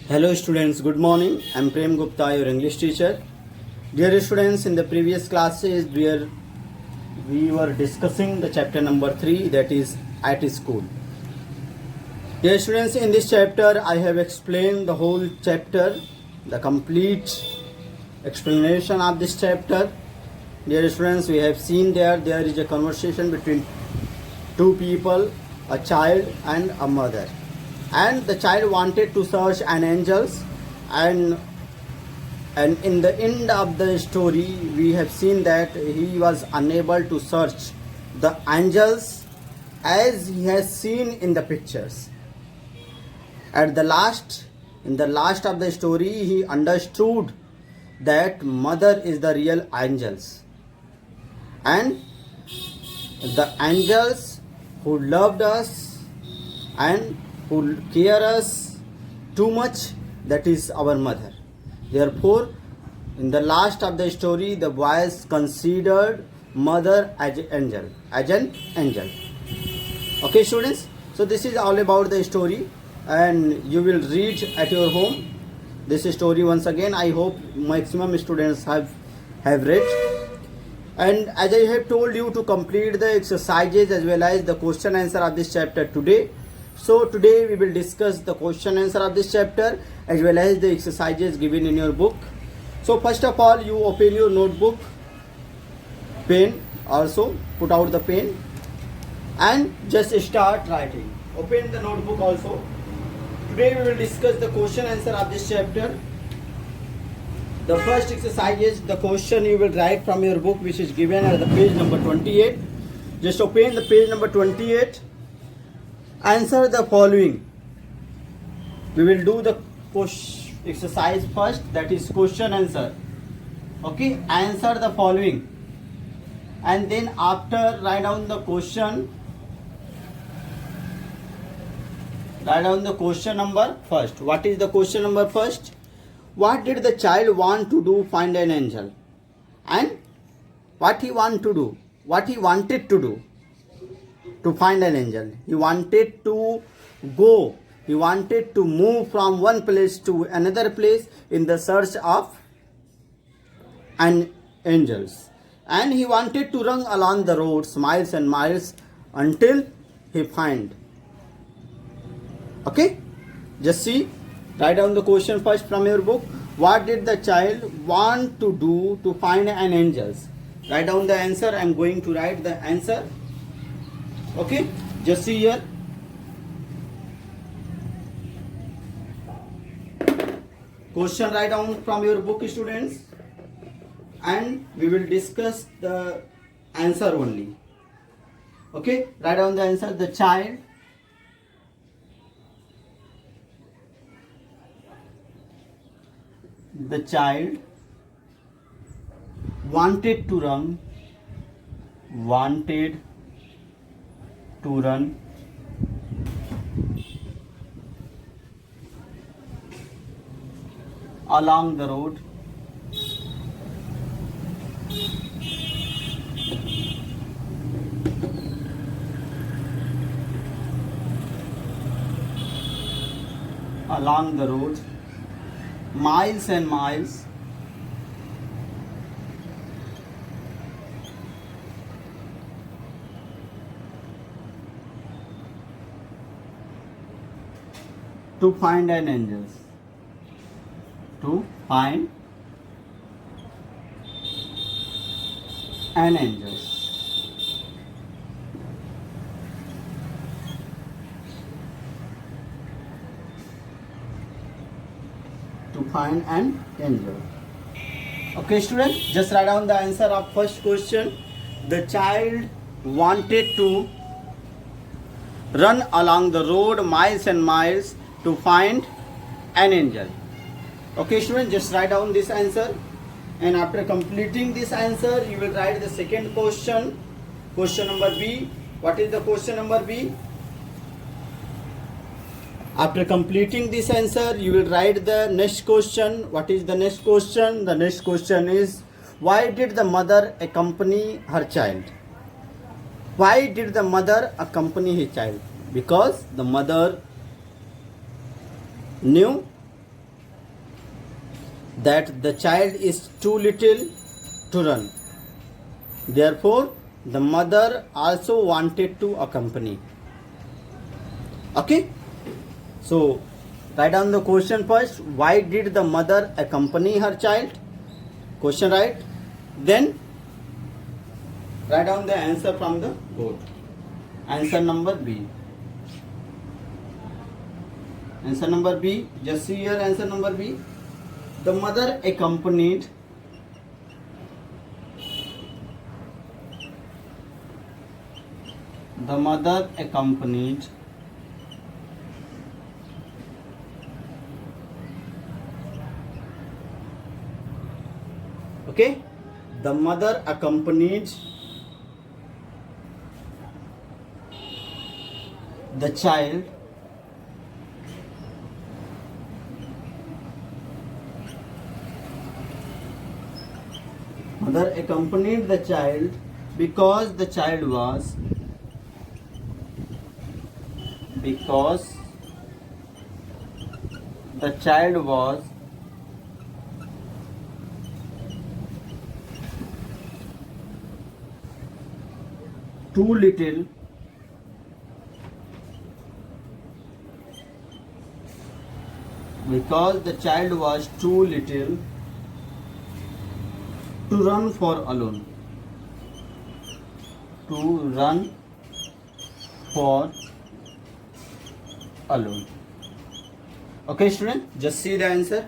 Hello students, good morning. I am Prem Gupta, your English teacher. Dear students, in the previous classes we were discussing the chapter number 3, that is at school. Dear students, in this chapter I have explained the whole chapter, the complete explanation of this chapter. Dear students, we have seen there is a conversation between two people, a child and a mother. And the child wanted to search an angels, and in the end of the story we have seen that he was unable to search the angels as he has seen in the pictures. In the last of the story he understood that mother is the real angels, and the angels who loved us and who care us too much, that is our mother. Therefore, in the last of the story, the boys considered mother as an angel. Okay, students. So this is all about the story, and you will read at your home this story once again. I hope maximum students have read. And as I have told you to complete the exercises as well as the question answer of this chapter today. So today we will discuss the question answer of this chapter as well as the exercises given in your book. So first of all, you open your notebook, pen, also put out the pen and just start writing. Open the notebook also. Today we will discuss the question answer of this chapter. The first exercise is the question you will write from your book, which is given at the page number 28. Just open the page number 28. Answer the following. We will do the exercise first, that is question answer. Okay, answer the following, and then after write down the question. Write down the question number first. What is the question number first? What did the child want to do? Find an angel. And what he wanted to do? What he wanted to do to find an angel? He wanted to go. He wanted to move from one place to another place in the search of an angels. And he wanted to run along the roads miles and miles until he find. Okay? Just see. Write down the question first from your book. What did the child want to do to find an angels? Write down the answer. I am going to write the answer. Okay, just see here. Question write down from your book, students, and we will discuss the answer only. Okay, write down the answer. The child wanted to run along the road miles and miles to find an angel. To find an angel. To find an angel. Okay, students, just write down the answer of first question. The child wanted to run along the road miles and miles to find an angel. Okay, students, just write down this answer, and after completing this answer you will write the second question, question number B. What is the question number B? After completing this answer you will write the next question. What is the next question? The next question is, why did the mother accompany her child? Why did the mother accompany his child? Because the mother knew that the child is too little to run. Therefore, the mother also wanted to accompany. Okay? So, write down the question first. Why did the mother accompany her child? Question right. Then, write down the answer from the board. Answer number B. Answer number B. Just see here answer number B. The mother accompanied okay, the mother accompanied the child because the child was too little to run for alone. Okay, student, just see the answer.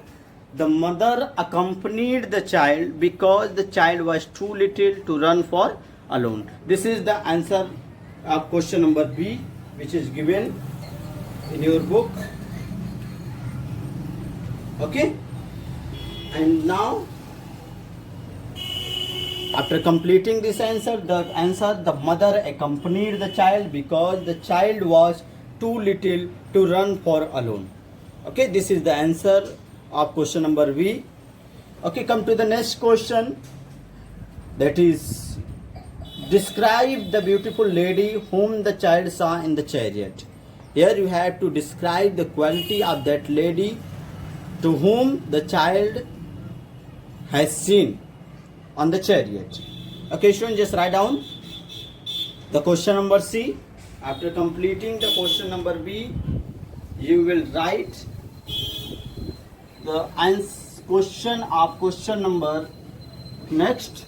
The mother accompanied the child because the child was too little to run for alone. This is the answer of question number B, which is given in your book. Okay, and now after completing this answer, the mother accompanied the child because the child was too little to run for alone. Okay, this is the answer of question number B. Okay, come to the next question, that is, describe the beautiful lady whom the child saw in the chariot. Here you have to describe the quality of that lady to whom the child has seen on the chariot. Okay, students, just write down the question number C. After completing the question number B, you will write the question of question number next.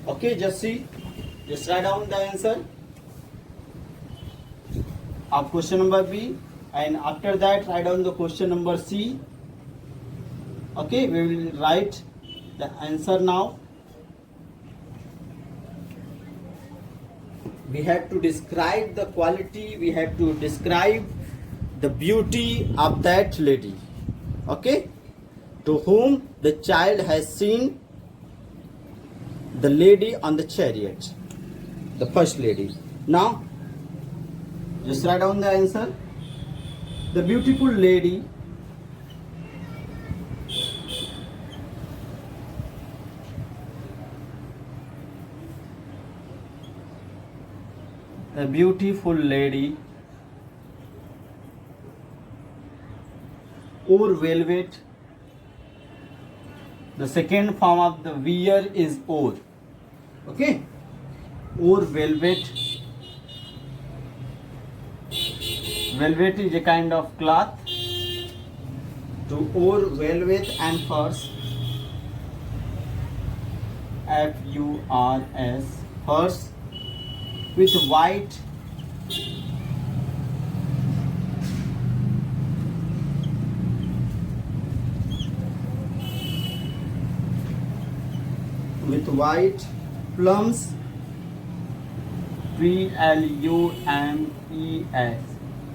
Okay, just see, just write down the answer of question number B, and after that write down the question number C. Okay, we will write the answer now. We have to describe the quality, we have to describe the beauty of that lady, okay, to whom the child has seen the lady on the chariot, the first lady. Now, just write down the answer. The beautiful lady or velvet. The second form of the wear is or. Okay, or velvet. Velvet is a kind of cloth. To or velvet and furs. F-U-R-S, furs, with white plums, P-L-U-M-E-S,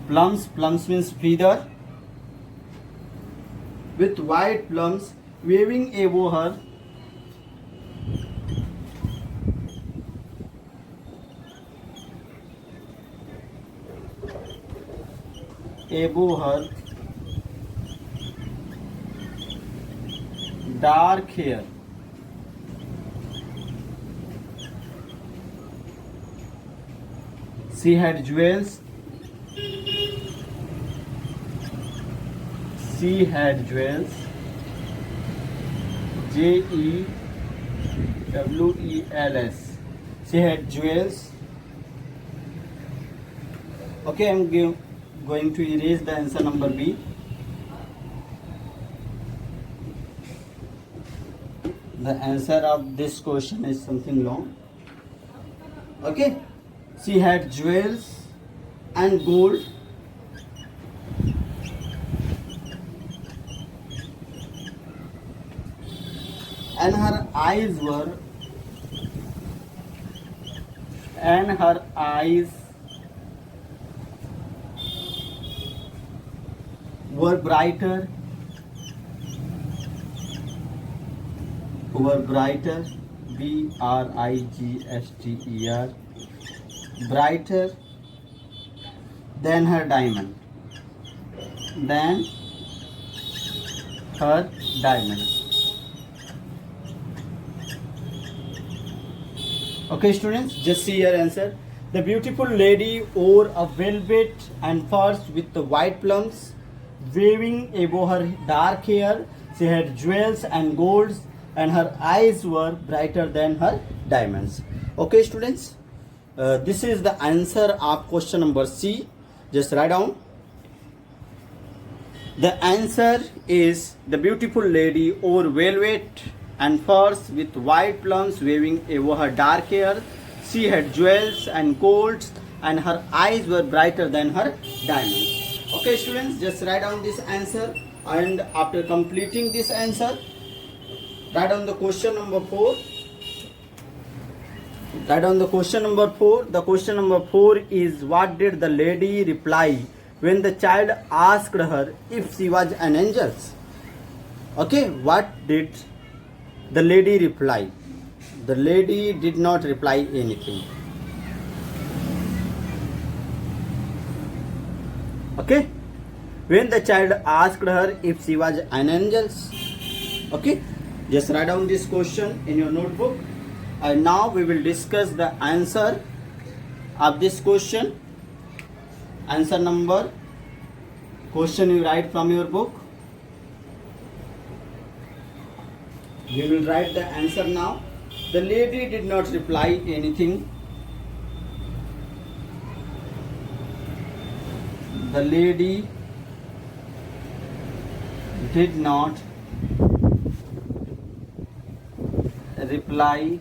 plums means feather, with white plums waving above her, dark hair. She had jewels. She had jewels. Jewels. She had jewels. Okay, I'm going to erase the answer number B. The answer of this question is something long. Okay, she had jewels and gold. And her eyes were brighter, B-R-I-G-H-T-E-R, brighter than her diamond, Okay, students, just see your answer. The beautiful lady wore a velvet and furs with the white plumes waving above her dark hair. She had jewels and golds, and her eyes were brighter than her diamonds. Okay, students, this is the answer of question number C. Just write down. The answer is the beautiful lady wore velvet and furs with white plumes waving over her dark hair. She had jewels and golds, and her eyes were brighter than her diamonds. Okay, students, just write down this answer, and after completing this answer, write down the question number 4. Write down the question number 4. The question number 4 is, what did the lady reply when the child asked her if she was an angel? Okay, what did the lady reply? The lady did not reply anything. Okay, when the child asked her if she was an angel. Okay, just write down this question in your notebook, and now we will discuss the answer of this question. Answer number, question you write from your book. We will write the answer now. The lady did not reply anything. The lady did not reply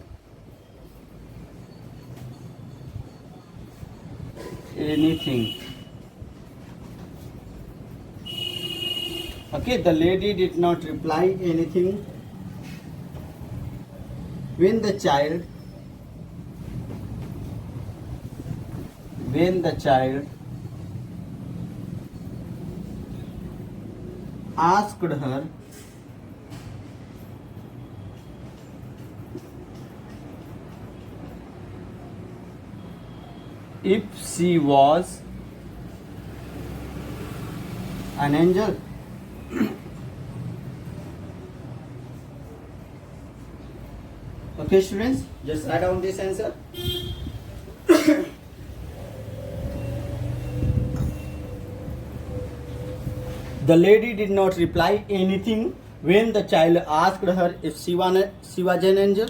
anything. Okay, the lady did not reply anything when the child asked her if she was an angel. Okay, students, just write down this answer. The lady did not reply anything when the child asked her if she was an angel.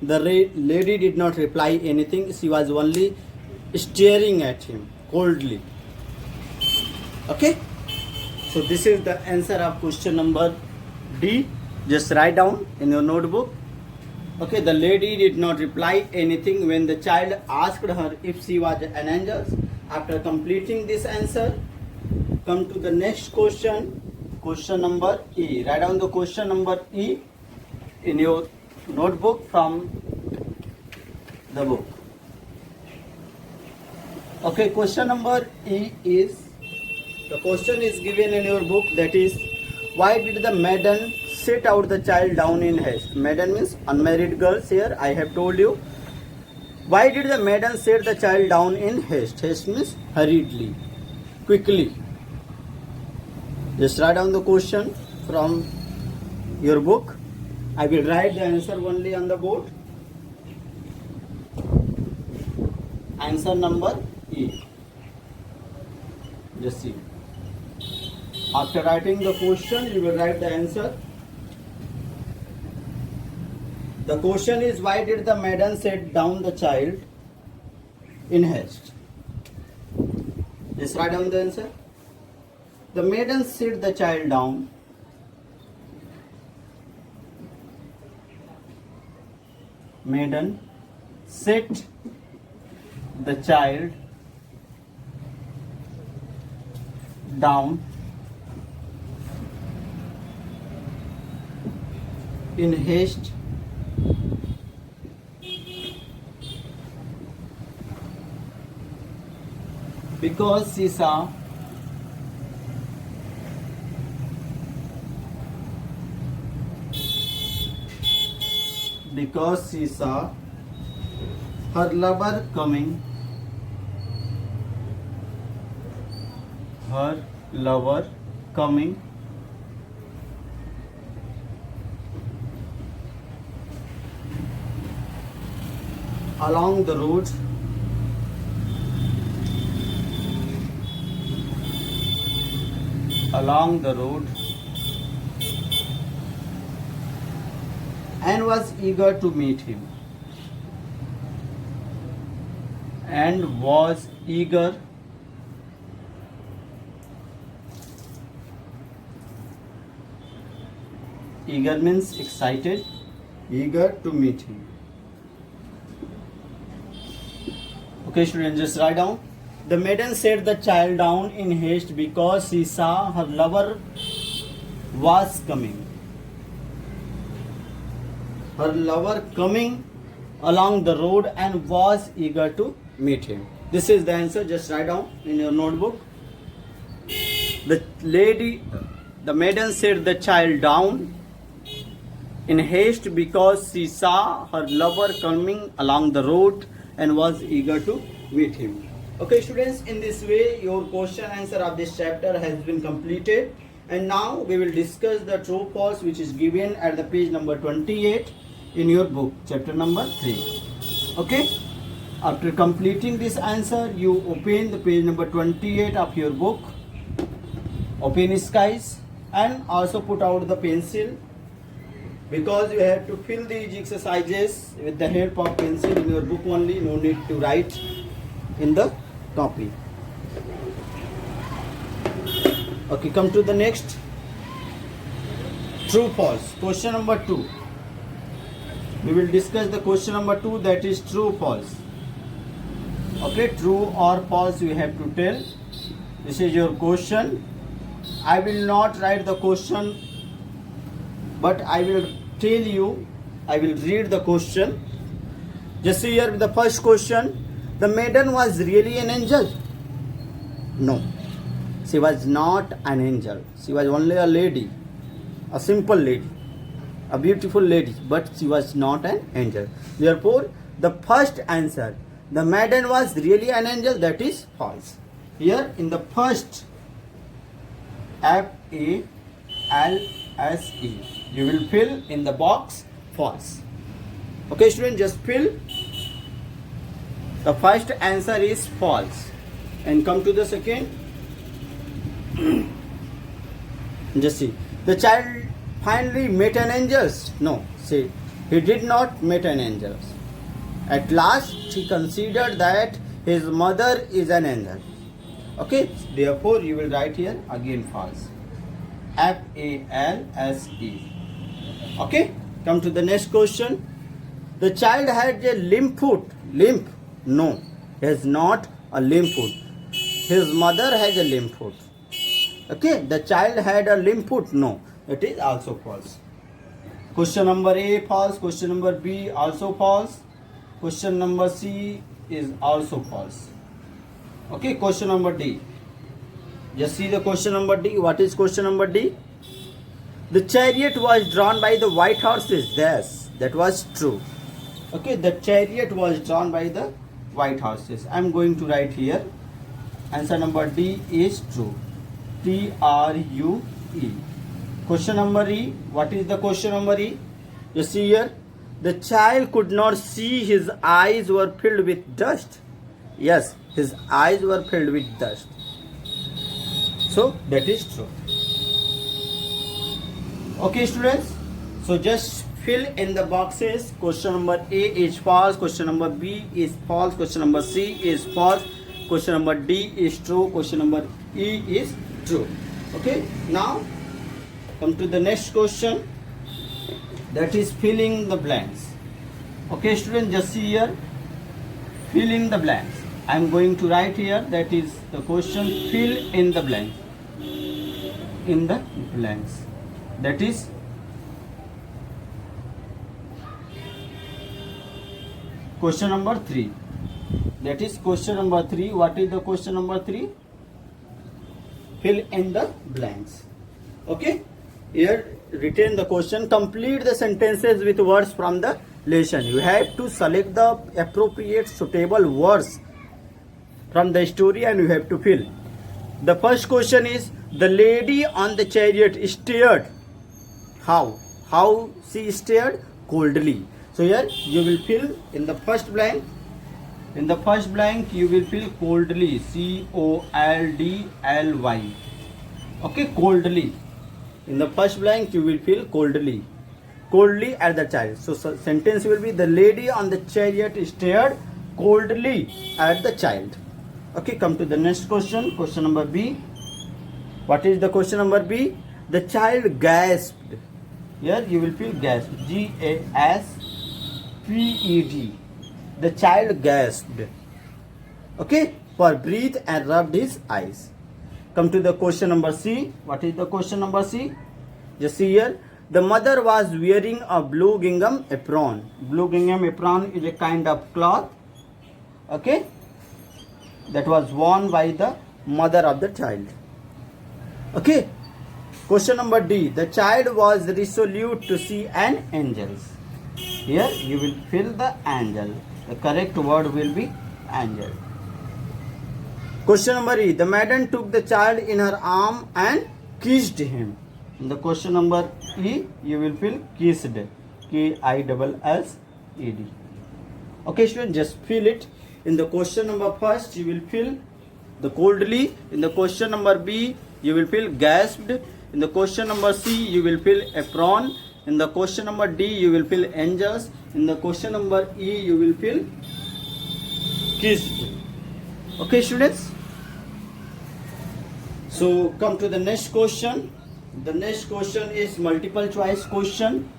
The lady did not reply anything. She was only staring at him coldly. Okay, so this is the answer of question number D. Just write down in your notebook. Okay, the lady did not reply anything when the child asked her if she was an angel. After completing this answer, come to the next question, question number E. Write down the question number E in your notebook from the book. Okay, question number E is, the question is given in your book, that is, why did the maiden set out the child down in haste? Maiden means unmarried girls here, I have told you. Why did the maiden set the child down in haste? Haste means hurriedly, quickly. Just write down the question from your book. I will write the answer only on the board. Answer number E. Just see. After writing the question, you will write the answer. The question is, why did the maiden set down the child in haste? Just write down the answer. The maiden set the child down. Maiden set the child down in haste because she saw her lover coming along the road and was eager to meet him. Eager means excited, eager to meet him. Okay, students, just write down. The maiden set the child down in haste because she saw her lover was coming. Her lover coming along the road and was eager to meet him. This is the answer. Just write down in your notebook. The maiden set the child down in haste because she saw her lover coming along the road and was eager to meet him. Okay, students, in this way your question answer of this chapter has been completed, and now we will discuss the true false which is given at the page number 28 in your book, chapter number 3. Okay, after completing this answer, you open the page number 28 of your book, open skies, and also put out the pencil, because you have to fill these exercises with the help of pencil in your book only. No need to write in the copy. Okay, come to the next. True false. Question number 2. We will discuss the question number 2, that is true false. Okay, true or false you have to tell. This is your question. I will not write the question, but I will tell you, I will read the question. Just see here the first question. The maiden was really an angel? No, she was not an angel. She was only a lady, a simple lady, a beautiful lady, but she was not an angel. Therefore, the first answer, the maiden was really an angel, that is false. Here in the first, FALSE, you will fill in the box false. Okay, students, just fill. The first answer is false. And come to the second. Just see. The child finally met an angel. No, see, he did not meet an angel. At last, he considered that his mother is an angel. Okay, therefore you will write here again false. FALSE. Okay, come to the next question. The child had a limp foot. Limp? No, he has not a limp foot. His mother has a limp foot. Okay, the child had a limp foot. No, it is also false. Question number A false. Question number B also false. Question number C is also false. Okay, question number D. Just see the question number D. What is question number D? The chariot was drawn by the white horses. Yes, that was true. Okay, the chariot was drawn by the white horses. I am going to write here. Answer number D is true. TRUE. Question number E. What is the question number E? You see here. The child could not see, his eyes were filled with dust. Yes, his eyes were filled with dust. So that is true. Okay, students. So just fill in the boxes. Question number A is false. Question number B is false. Question number C is false. Question number D is true. Question number E is true. Okay. Now come to the next question. That is filling the blanks. Okay, students. Just see here. Fill in the blanks. I am going to write here. That is the question. Fill in the blanks. In the blanks. That is question number 3. That is question number 3. What is the question number 3? Fill in the blanks. Okay. Here written the question. Complete the sentences with words from the lesson. You have to select the appropriate suitable words from the story and you have to fill. The first question is, the lady on the chariot stared. How? How she stared? Coldly. So here you will fill in the first blank. In the first blank you will fill coldly. C-O-L-D-L-Y. Okay, coldly. In the first blank you will fill coldly. Coldly at the child. So sentence will be, the lady on the chariot stared coldly at the child. Okay, come to the next question. Question number B. What is the question number B? The child gasped. Here you will fill gasped. G-A-S-P-E-D. The child gasped. Okay, for breathe and rubbed his eyes. Come to the question number C. What is the question number C? Just see here. The mother was wearing a blue gingham apron. Blue gingham apron is a kind of cloth. Okay, that was worn by the mother of the child. Okay. Question number D. The child was resolute to see an angel. Here you will fill the angel. The correct word will be angel. Question number E. The maiden took the child in her arm and kissed him. In the question number E, you will fill kissed. K-I-S-S-E-D. Okay, students, just fill it. In the question number first, you will fill the coldly. In the question number B, you will fill gasped. In the question number C, you will fill apron. In the question number D, you will fill angels. In the question number E, you will fill kissed. Okay, students. So come to the next question. The next question is multiple choice question.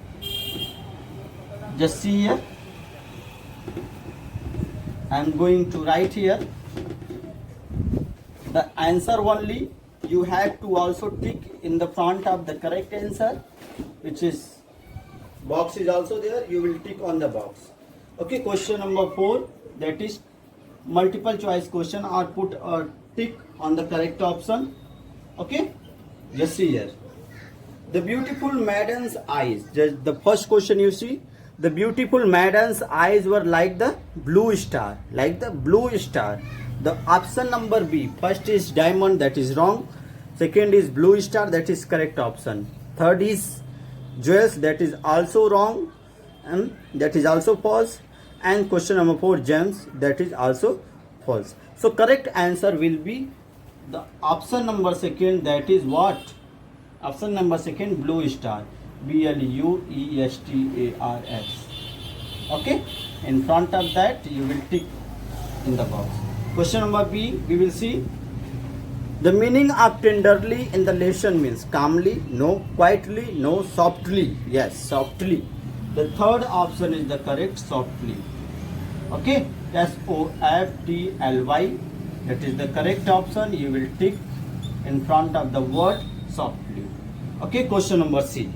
Just see here. I am going to write here the answer only. You have to also tick in the front of the correct answer, which is box is also there. You will tick on the box. Okay, question number 4, that is multiple choice question, or put a tick on the correct option. Okay, just see here. The beautiful maiden's eyes. Just the first question you see. The beautiful maiden's eyes were like the blue star. Like the blue star. The option number B. First is diamond, that is wrong. Second is blue star, that is correct option. Third is jewels, that is also wrong. And that is also false. And question number 4, gems, that is also false. So correct answer will be the option number second, that is what? Option number second, blue star. BLUESTARS. Okay, in front of that you will tick in the box. Question number B, we will see. The meaning of tenderly in the lesson means calmly, no. Quietly, no. Softly, yes, softly. The third option is the correct, softly. Okay, SOFTLY, that is the correct option. You will tick in front of the word softly. Okay, question number C.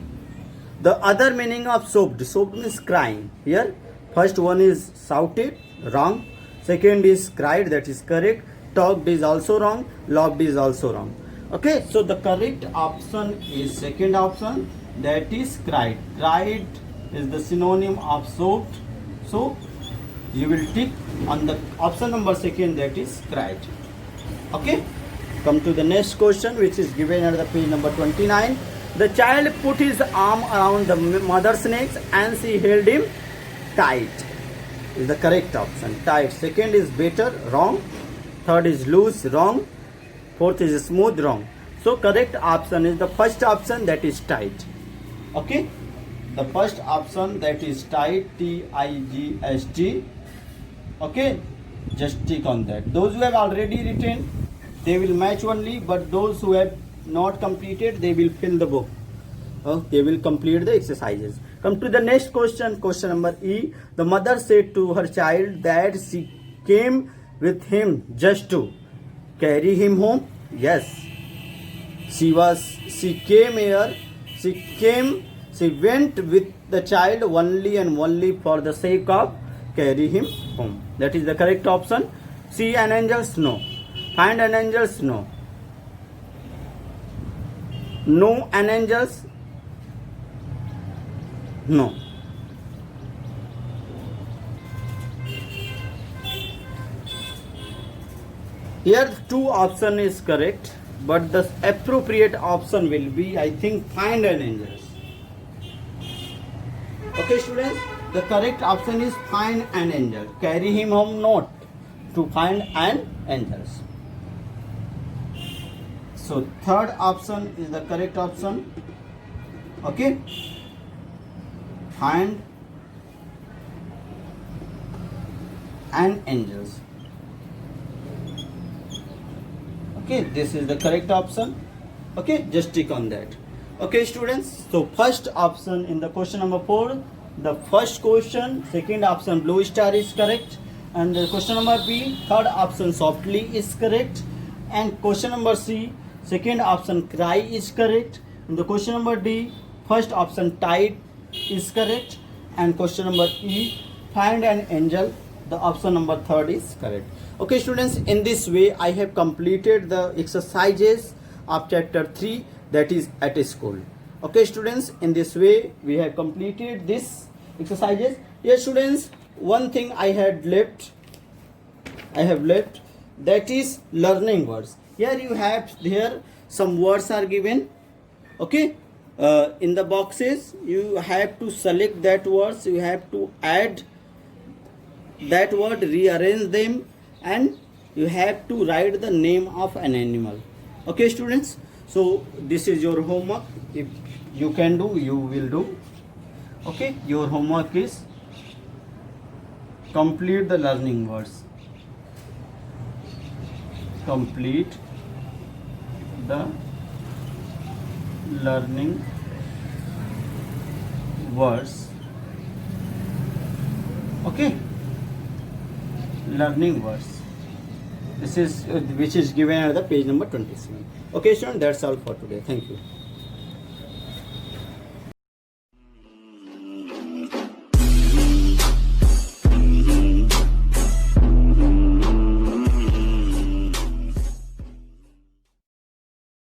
The other meaning of sobbed. Sobbed means crying. Here, first one is shouted, wrong. Second is cried, that is correct. Talked is also wrong. Loved is also wrong. Okay, so the correct option is second option, that is cried. Cried is the synonym of sobbed. So you will tick on the option number second, that is cried. Okay, come to the next question, which is given at the page number 29. The child put his arm around the mother's neck and she held him tight. Is the correct option. Tight. Second is better, wrong. Third is loose, wrong. Fourth is smooth, wrong. So correct option is the first option, that is tight. Okay, the first option, that is TIGST, T-I-G-S-T. Okay, just tick on that. Those who have already written, they will match only, but those who have not completed, they will fill the book. They will complete the exercises. Come to the next question, question number E. The mother said to her child that she came with him just to carry him home. Yes, she went with the child only and only for the sake of carry him home. That is the correct option. See an angels? No. Find an angels? No. Know an angels? No. Here two option is correct, but the appropriate option will be, I think, find an angels. Okay, students, the correct option is find an angel. Carry him home, not to find an angels. So third option is the correct option. Okay, find an angels. Okay, this is the correct option. Okay, just tick on that. Okay, students, so first option in the question number 4, the first question, second option blue star is correct, and the question number B, third option softly is correct, and question number C, second option cry is correct, and the question number D, first option tide is correct, and question number E, find an angel, the option number third is correct. Okay, students, in this way I have completed the exercises of chapter 3, that is at a school. Okay, students, in this way we have completed this exercises. Yes, students, one thing I have left, that is learning words. Here some words are given. Okay, in the boxes you have to select that words, you have to add that word, rearrange them, and you have to write the name of an animal. Okay, students, so this is your homework. If you can do, you will do. Okay, your homework is complete the learning words. Complete the learning words. Okay, learning words. This is which is given at the page number 27. Okay, students, that's all for today. Thank you.